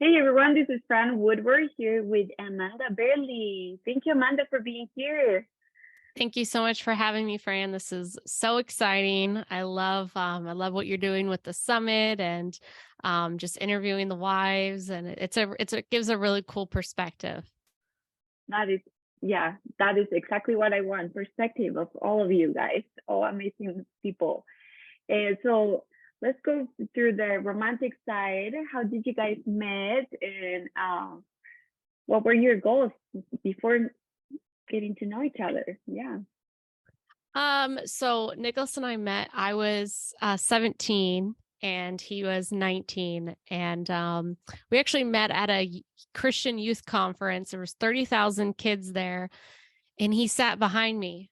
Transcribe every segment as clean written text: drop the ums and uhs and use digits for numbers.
Hey everyone, this is Fran Woodward here with Amanda Bayerle. Thank you, Amanda, for being here. Thank you so much for having me, Fran. This is so exciting. I love what you're doing with the summit and just interviewing the wives, and it gives a really cool perspective. That is, yeah, that is exactly what I want. Perspective of all of you guys, all amazing people. And so let's go through the romantic side. How did you guys met, and what were your goals before getting to know each other? Yeah. So Nicholas and I met. I was 17 and he was 19, and we actually met at a Christian youth conference. There was 30,000 kids there, and he sat behind me.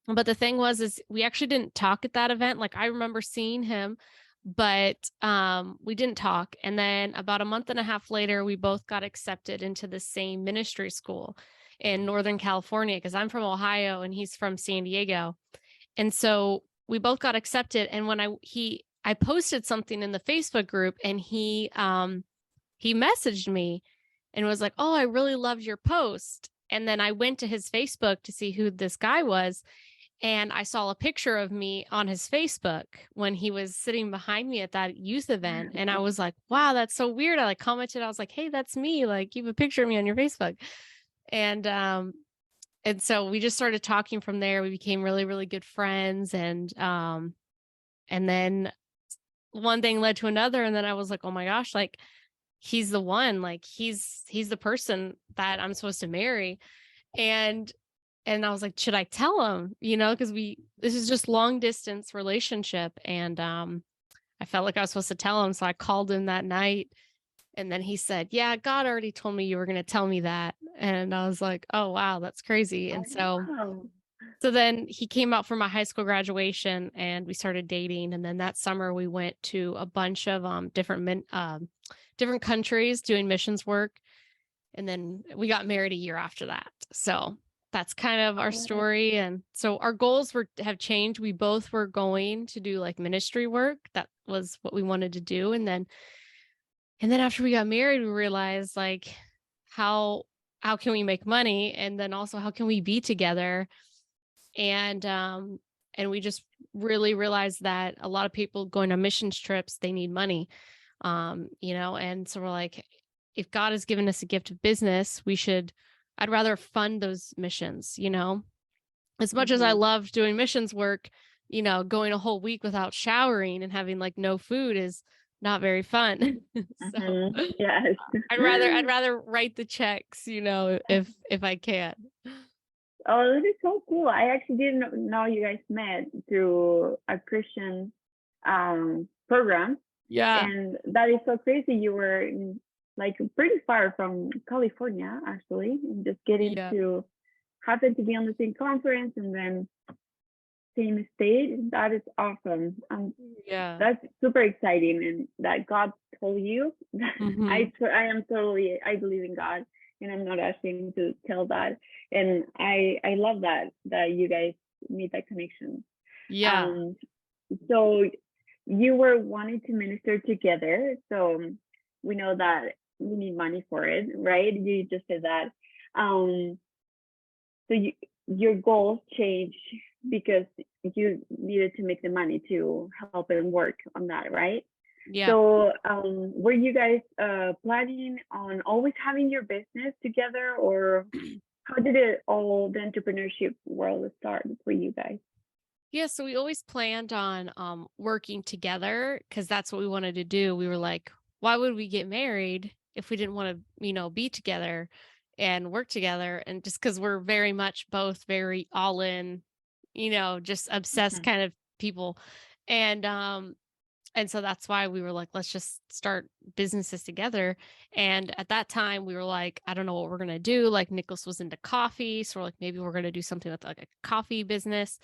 But the thing was, is we actually didn't talk at that event. Like I remember seeing him, but we didn't talk. And then about a month and a half later, we both got accepted into the same ministry school in Northern California, because I'm from Ohio and he's from San Diego. And so we both got accepted. And when I posted something in the Facebook group, and he messaged me and was like, "Oh, I really loved your post." And then I went to his Facebook to see who this guy was, and I saw a picture of me on his Facebook when he was sitting behind me at that youth event. And I was like, wow, that's so weird. I like commented, I was like, hey, that's me. Like, you have a picture of me on your Facebook. And so we just started talking from there. We became really, really good friends. And then one thing led to another. And then I was like, oh my gosh, like he's the one, like he's the person that I'm supposed to marry. And I was like, should I tell him? Because this is just long distance relationship. And I felt like I was supposed to tell him. So I called him that night. And then he said, yeah, God already told me you were going to tell me that. And I was like, oh, wow, that's crazy. And so, Wow. so then he came out for my high school graduation and we started dating. And then that summer we went to a bunch of different countries doing missions work. And then we got married a year after that. So that's kind of our story. And so our goals have changed. We both were going to do like ministry work. That was what we wanted to do. And then after we got married, we realized like how can we make money? And then also how can we be together? And we just really realized that a lot of people going on missions trips, they need money. And so we're like, if God has given us a gift of business, I'd rather fund those missions, as much as I love doing missions work, going a whole week without showering and having like no food is not very fun. So Yes. I'd rather write the checks, if I can. Oh, that is so cool. I actually didn't know you guys met through a Christian program. Yeah. And that is so crazy. You were like pretty far from California, actually, and just getting Yeah. to happen to be on the same conference and then same state. That is awesome. Yeah. That's super exciting, and that God told you. Hmm. I believe in God, and I'm not ashamed to tell that. And I love that you guys made that connection. Yeah. Um, so you were wanting to minister together. So we know that we need money for it, right? You just said that. Um, so your goals changed because you needed to make the money to help and work on that, right? Yeah. So were you guys planning on always having your business together, or how did it all the entrepreneurship world start for you guys? Yeah, so we always planned on working together because that's what we wanted to do. We were like, why would we get married if we didn't want to, be together and work together? And just because we're very much both very all in, just obsessed Mhm. kind of people. And and so that's why we were like, let's just start businesses together. And at that time, we were like, I don't know what we're gonna do. Like Nicholas was into coffee, so we're like, maybe we're gonna do something with like a coffee business.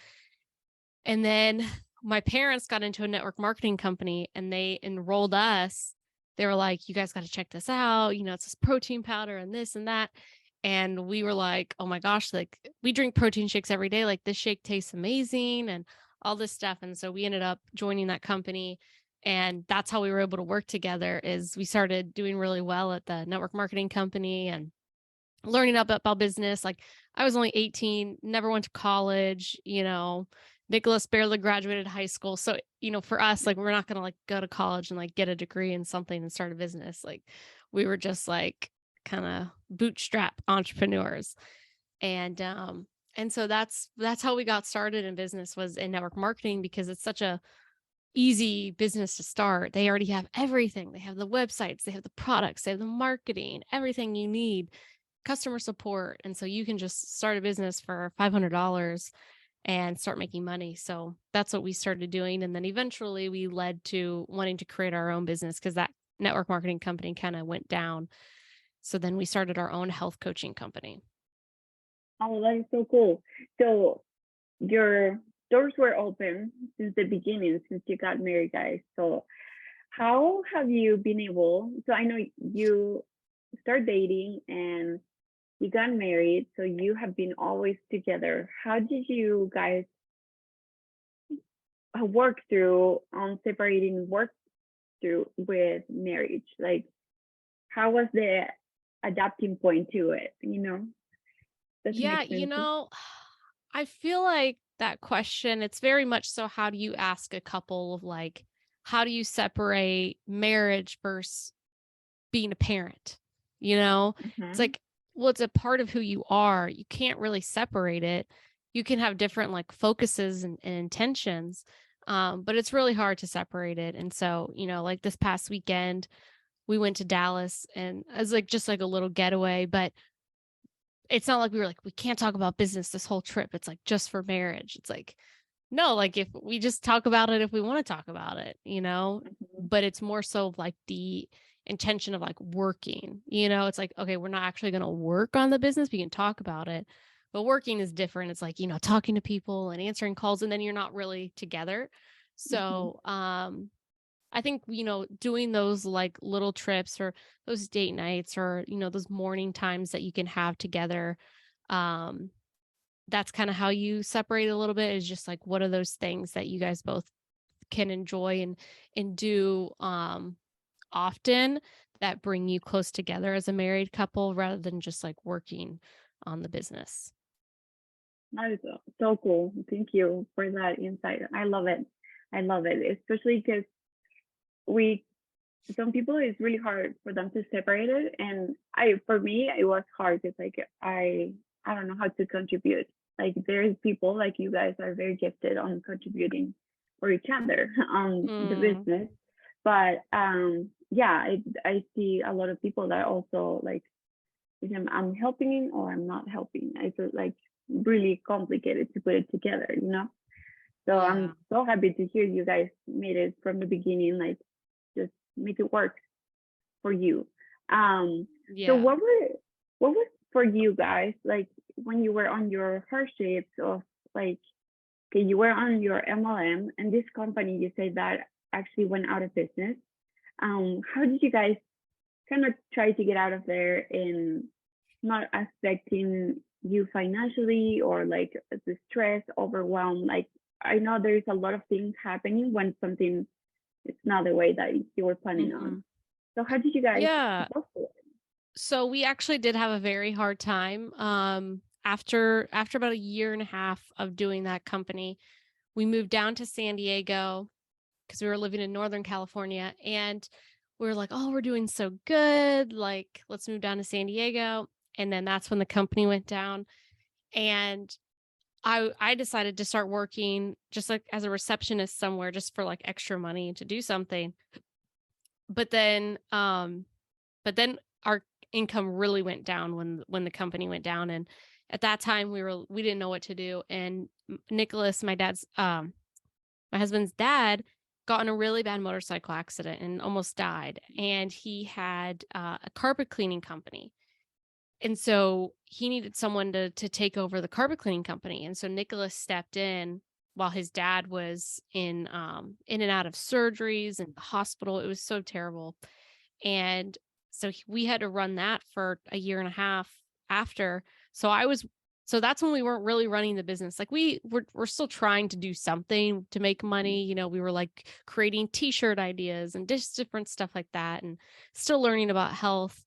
And then my parents got into a network marketing company and they enrolled us. They were like, you guys got to check this out. It's this protein powder and this and that. And we were like, oh my gosh, like we drink protein shakes every day. Like this shake tastes amazing and all this stuff. And so we ended up joining that company. And that's how we were able to work together is we started doing really well at the network marketing company and learning about business. Like I was only 18, never went to college, Nicholas barely graduated high school. So, for us, like we're not gonna like go to college and like get a degree in something and start a business. Like we were just like kind of bootstrap entrepreneurs. And so that's how we got started in business was in network marketing because it's such a easy business to start. They already have everything. They have the websites, they have the products, they have the marketing, everything you need, customer support. And so you can just start a business for $500 and start making money. So that's what we started doing. And then eventually we led to wanting to create our own business because that network marketing company kind of went down. So then we started our own health coaching company. Oh, that is so cool. So your doors were open since the beginning, since you got married, guys. So how have you been able? So I know you start dating and you got married, so you have been always together. How did you guys work through on separating work through with marriage? Like, how was the adapting point to it? Does it Yeah, make sense? I feel like that question, it's very much so how do you ask a couple of like, how do you separate marriage versus being a parent? It's Mm-hmm. like, well, it's a part of who you are. You can't really separate it. You can have different like focuses and intentions, but it's really hard to separate it. And so, like this past weekend, we went to Dallas and as like just like a little getaway, but it's not like we were like, we can't talk about business this whole trip. It's like just for marriage. It's like, no, like if we just talk about it if we want to talk about it. Mm-hmm. But it's more so like the intention of like working, it's like, okay, we're not actually going to work on the business. We can talk about it, but working is different. It's like, talking to people and answering calls, and then you're not really together. Mm-hmm. So, I think, doing those like little trips or those date nights or, those morning times that you can have together. Um, that's kind of how you separate a little bit is just like, what are those things that you guys both can enjoy and do, often that bring you close together as a married couple rather than just like working on the business. That is so cool. Thank you for that insight. I love it. I love it, especially because we some people it's really hard for them to separate it, and for me it was hard because like I don't know how to contribute. Like there's people like you guys are very gifted on contributing for each other on the Mm, business, but yeah, I see a lot of people that also like I'm helping or I'm not helping. I feel like really complicated to put it together. So I'm yeah. so happy to hear you guys made it from the beginning, like just make it work for you. Um, so Yeah. what was for you guys like when you were on your hardships of like okay, you were on your MLM and this company you said that actually went out of business. How did you guys kind of try to get out of there and not affecting you financially or like the stress, overwhelm? Like I know there's a lot of things happening when something is not the way that you were planning on. Hmm. So how did you guys Yeah. go for it? So we actually did have a very hard time. After about a year and a half of doing that company, we moved down to San Diego because we were living in Northern California, and we were like, "Oh, we're doing so good. Like, let's move down to San Diego." And then that's when the company went down, and I decided to start working just like as a receptionist somewhere, just for like extra money to do something. But then, our income really went down when the company went down, and at that time we didn't know what to do. And Nicholas, my husband's dad, got in a really bad motorcycle accident and almost died. And he had a carpet cleaning company, and so he needed someone to take over the carpet cleaning company. And so Nicholas stepped in while his dad was in and out of surgeries and the hospital. It was so terrible. And so we had to run that for a year and a half after. So I was So that's when we weren't really running the business. Like we're still trying to do something to make money. We were like creating t-shirt ideas and just different stuff like that and still learning about health.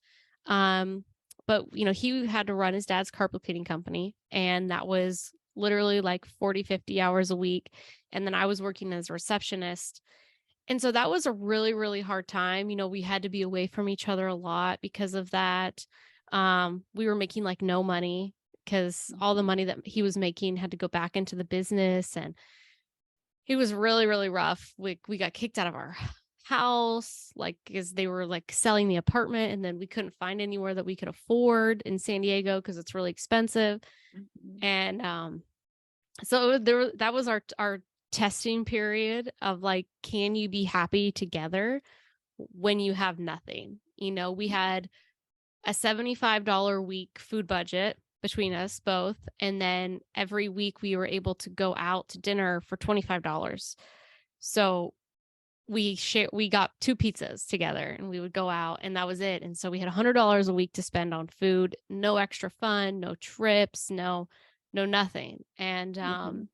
But he had to run his dad's carpet cleaning company, and that was literally like 40, 50 hours a week. And then I was working as a receptionist. And so that was a really, really hard time. We had to be away from each other a lot because of that. We were making like no money because all the Mhm. money that he was making had to go back into the business. And it was really, really rough. We got kicked out of our house, like, because they were like selling the apartment, and then we couldn't find anywhere that we could afford in San Diego because it's really expensive. Mhm. And so that was our testing period of like, can you be happy together when you have nothing? We had a $75 a week food budget between us both, and then every week we were able to go out to dinner for $25. So we got two pizzas together and we would go out, and that was it. And so we had $100 a week to spend on food, no extra fun, no trips, no nothing. Mhm.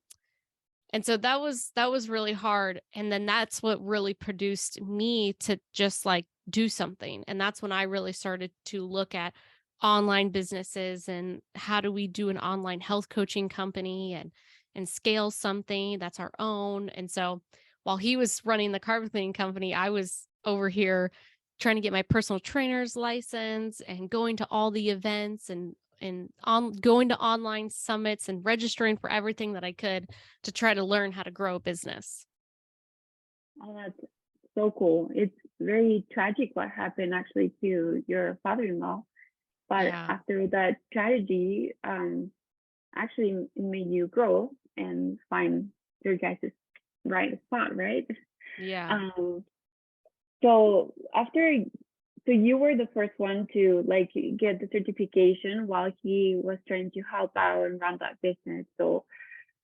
And so that was really hard. And then that's what really produced me to just like do something. And that's when I really started to look at online businesses and how do we do an online health coaching company and scale something that's our own. And so while he was running the carpet cleaning company, I was over here trying to get my personal trainer's license and going to all the events and on going to online summits and registering for everything that I could to try to learn how to grow a business. Oh, that's so cool. It's very tragic what happened actually to your father-in-law. But Yeah. after that tragedy, actually it made you grow and find your guys' right spot, right? Yeah. Um, so after, so you were the first one to like get the certification while he was trying to help out and run that business. So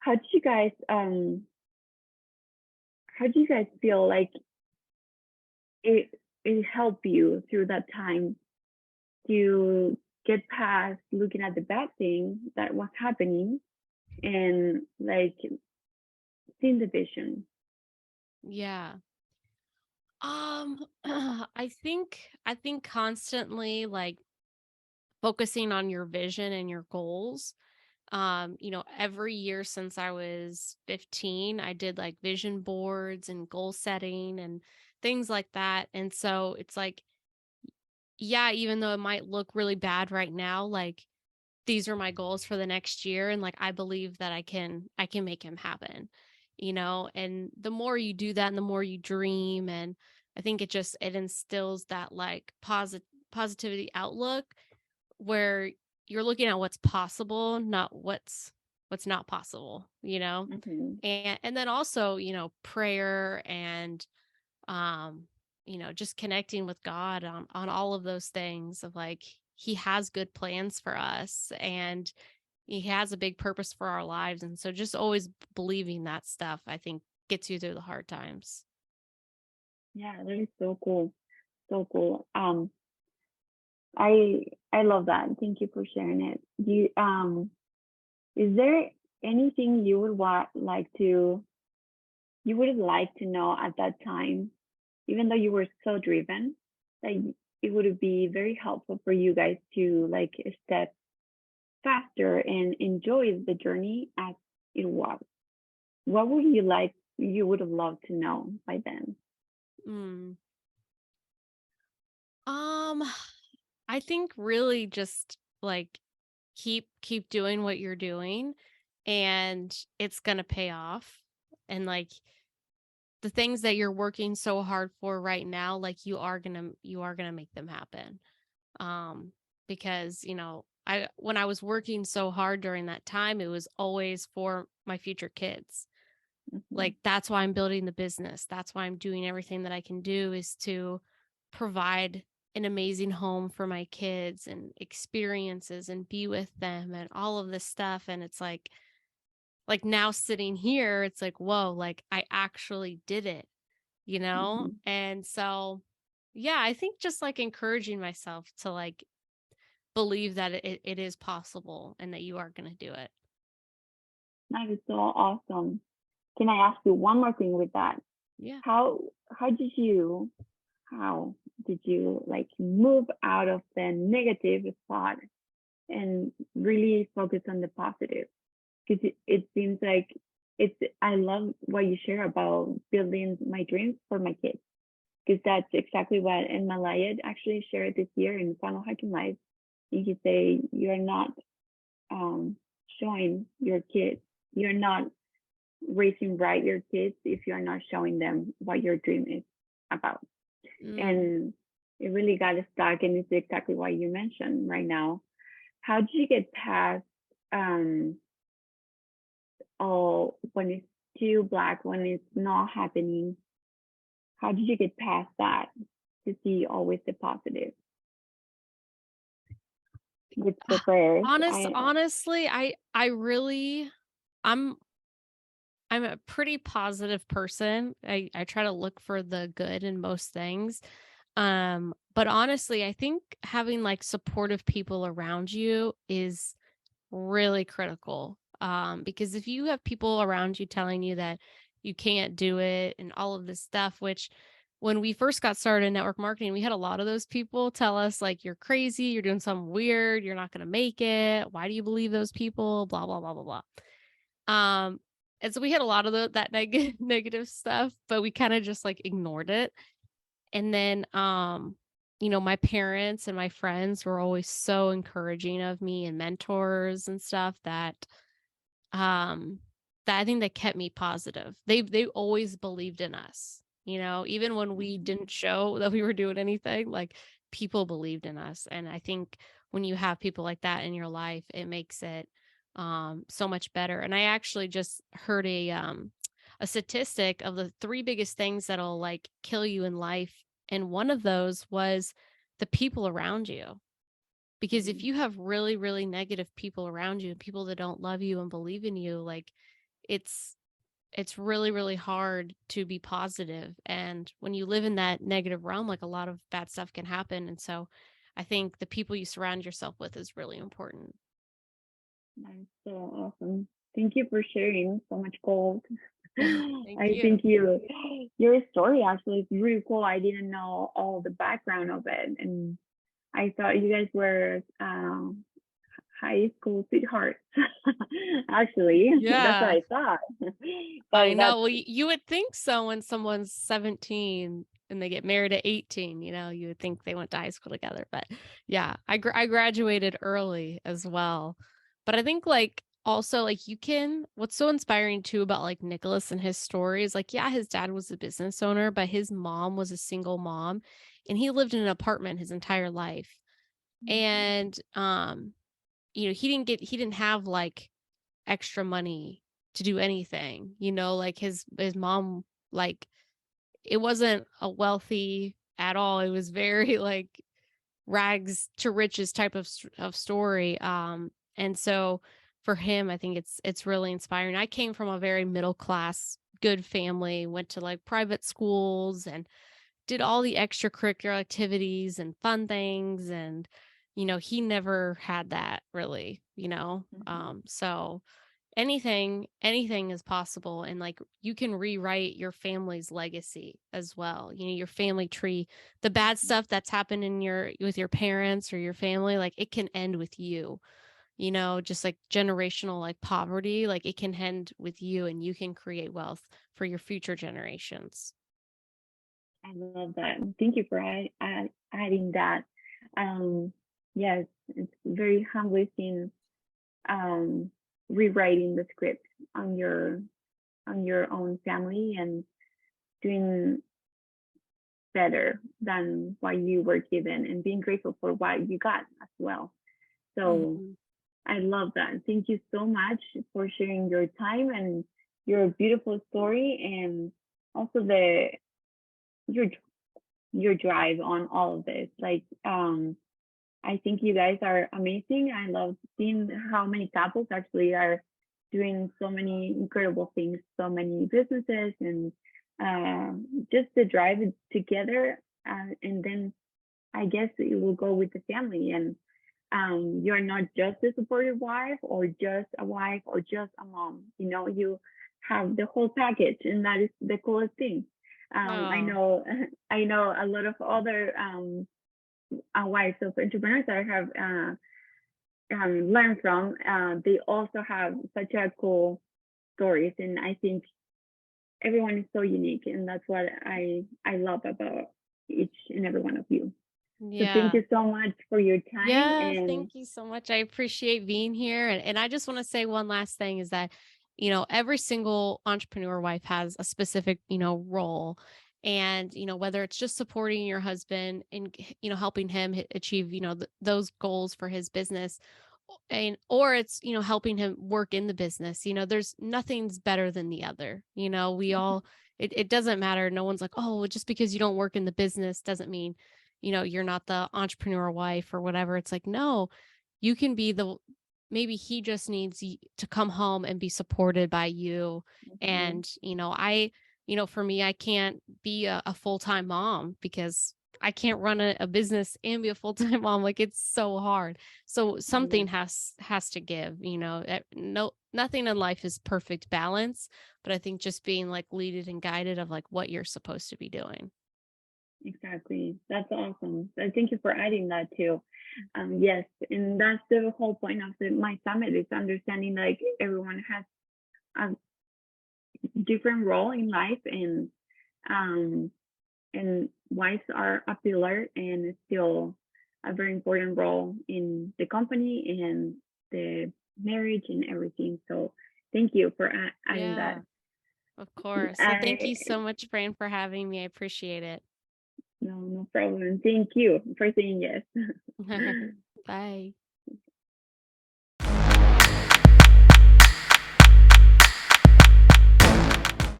how did you guys how do you guys feel like it it helped you through that time to get past looking at the bad thing that was happening and like seeing the vision? Yeah. I think constantly like focusing on your vision and your goals. Every year since I was 15, I did like vision boards and goal setting and things like that. And so it's like, yeah, even though it might look really bad right now, like these are my goals for the next year, and like I believe that I can make him happen. And the more you do that and the more you dream, and I think it instills that like positivity outlook where you're looking at what's possible, not what's not possible, Mm-hmm. and then also, prayer and um just connecting with God on all of those things of like he has good plans for us, and he has a big purpose for our lives. And so just always believing that stuff, I think, gets you through the hard times. Yeah, that is so cool. So cool. I I love that. Thank you for sharing it. Do you is there anything you would want like to you would like to know at that time, even though you were so driven, that it would be very helpful for you guys to like step faster and enjoy the journey as it was? What would you like you would have loved to know by then? Mm. Um, I think really just like keep doing what you're doing, and it's going to pay off. And like the things that you're working so hard for right now, like you are going to make them happen. Um because, I when I was working so hard during that time, it was always for my future kids. Mm-hmm. Like that's why I'm building the business. That's why I'm doing everything that I can do, is to provide an amazing home for my kids and experiences and be with them and all of this stuff. And it's like now sitting here, it's like, whoa, like I actually did it, you know? Mm-hmm. And so yeah, I think just like encouraging myself to like believe that it is possible and that you are going to do it. That is so awesome. Can I ask you one more thing with that? Yeah. How how did you how did you like move out of the negative thought and really focus on the positive? Because it seems like it's I love what you share about building my dreams for my kids, because that's exactly what and Malaya actually shared this year in Funnel Hacking Live. And he say you're not um, showing your kids, you're not raising right your kids if you're not showing them what your dream is about. Mm. And it really got us stuck, and it's exactly what you mentioned right now. How did you get past um, oh, when it's too black, when it's not happening? How did you get past that to see always the positive with the prayers? Honestly, I really I'm I'm a pretty positive person. I try to look for the good in most things. But honestly, I think having like supportive people around you is really critical. Because if you have people around you telling you that you can't do it and all of this stuff, which when we first got started in network marketing, we had a lot of those people tell us like you're crazy, you're doing something weird, you're not going to make it. Why do you believe those people? Blah blah blah blah blah. And so we had a lot of that negative stuff, but we kind of just like ignored it. And then, my parents and my friends were always so encouraging of me and mentors and stuff um, that I think that kept me positive. They always believed in us, even when we didn't show that we were doing anything, like people believed in us. And I think when you have people like that in your life, it makes it so much better. And I actually just heard a statistic of the three biggest things that'll like kill you in life. And one of those was the people around you. Because if Mhm. you have really, really negative people around you, people that don't love you and believe in you, like it's it's really, really hard to be positive. And when you live in that negative realm, like a lot of bad stuff can happen. And so I think the people you surround yourself with is really important. That's so awesome. Thank you for sharing so much gold. Thank I you. think your story actually is really cool. I didn't know all the background of it, and I thought you guys were high school sweethearts. Actually, that's what Yeah, I thought. I But know. that's Well, you would think so when someone's 17 and they get married at 18, you would think they went to high school together. But yeah, I graduated early as well. But I think like also like what's so inspiring too about like Nicholas and his story is like, yeah, his dad was a business owner, but his mom was a single mom and he lived in an apartment his entire life. And he didn't have like extra money to do anything, like his mom, like it wasn't a wealthy at all. It was very like rags to riches type of story. And so for him, I think it's really inspiring. I came from a very middle class, good family, went to like private schools and did all the extracurricular activities and fun things. And, he never had that really, so anything is possible. And like you can rewrite your family's legacy as well, your family tree. The bad stuff that's happened with your parents or your family, like it can end with you, just like generational like poverty, like it can end with you and you can create wealth for your future generations. I love that. Thank you for adding that. Um, yes, it's very humbling seeing rewriting the script on your own family and doing better than what you were given and being grateful for what you got as well. So Mhm. I love that. Thank you so much for sharing your time and your beautiful story, and also the your your drive on all of this. Like I think you guys are amazing. I love seeing how many couples actually are doing so many incredible things, so many businesses, and just the drive together. And then I guess it will go with the family. And you're not just a supportive wife or just a wife or just a mom. You know, you have the whole package, and that is the coolest thing. I Oh, know, I know a lot of other wives of entrepreneurs that I have learned from. They also have such a cool stories, and I think everyone is so unique, and that's what I love about each and every one of you. So thank yeah. you so much for your time. Yeah, And thank you so much. I appreciate being here. And I just want to say one last thing is that, every single entrepreneur wife has a specific, role. And, whether it's just supporting your husband and, helping him achieve, those goals for his business, and or it's helping him work in the business. There's nothing's better than the other. We all, it doesn't matter. No one's like, oh, well, just because you don't work in the business doesn't mean you're not the entrepreneur wife or whatever. It's like, no, you can be the, maybe he just needs to come home and be supported by you. mhm, And for me, I can't be a full-time mom because I can't run a business and be a full-time mom. Like, it's so hard. So yeah, something has to give. No, nothing in life is perfect balance, but I think just being like leaded and guided of like what you're supposed to be doing. exactly. That's awesome. And thank you for adding that too. Yes, and that's the whole point of my summit is understanding like everyone has a different role in life, um, and wives are a pillar and still a very important role in the company and the marriage and everything. So thank you for adding that. Yeah, of course. Well, thank I you so much, Fran, for having me. I appreciate it. No, no problem. Thank you for saying yes. Bye.